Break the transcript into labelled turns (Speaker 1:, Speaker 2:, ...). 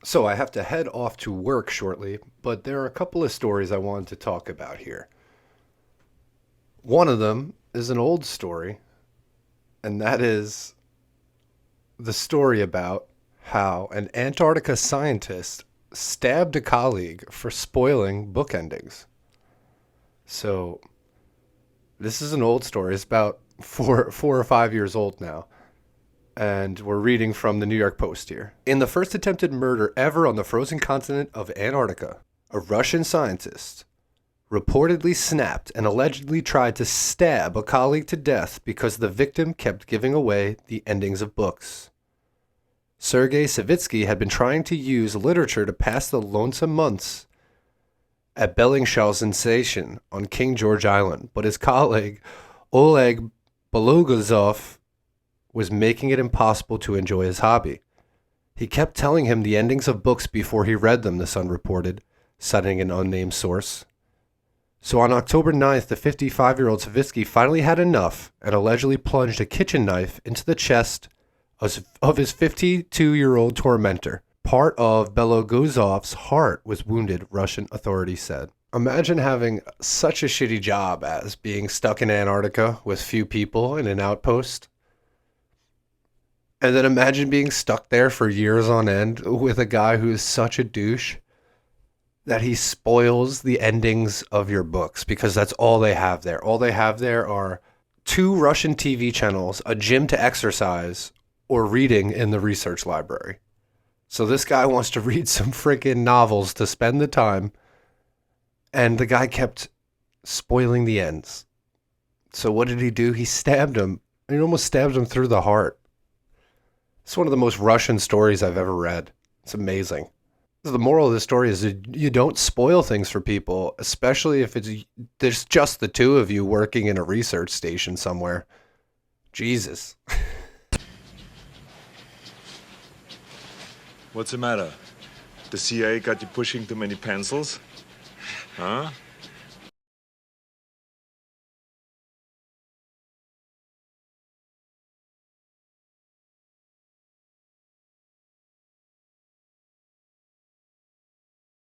Speaker 1: So I have to head off to work shortly, but there are a couple of stories I wanted to talk about here. One of them is an old story, and that is the story about how an Antarctica scientist stabbed a colleague for spoiling book endings. So this is an old story. It's about four or 5 years old now. And we're reading from the New York Post here. In the first attempted murder ever on the frozen continent of Antarctica, a Russian scientist reportedly snapped and allegedly tried to stab a colleague to death because the victim kept giving away the endings of books. Sergei Savitsky had been trying to use literature to pass the lonesome months at Bellingshausen Station on King George Island, but his colleague Oleg Bologazov was making it impossible to enjoy his hobby. He kept telling him the endings of books before he read them, the Sun reported, citing an unnamed source. So on October 9th, the 55-year-old Savitsky finally had enough and allegedly plunged a kitchen knife into the chest of his 52-year-old tormentor. Part of Belogozov's heart was wounded, Russian authorities said. Imagine having such a shitty job as being stuck in Antarctica with few people in an outpost. And then imagine being stuck there for years on end with a guy who is such a douche that he spoils the endings of your books because that's all they have there. All they have there are two Russian TV channels, a gym to exercise, or reading in the research library. So this guy wants to read some freaking novels to spend the time, and the guy kept spoiling the ends. So what did he do? He stabbed him. He almost stabbed him through the heart. It's one of the most Russian stories I've ever read. It's amazing. The moral of the story is that you don't spoil things for people, especially if there's just the two of you working in a research station somewhere. Jesus.
Speaker 2: What's the matter? The CIA got you pushing too many pencils? Huh?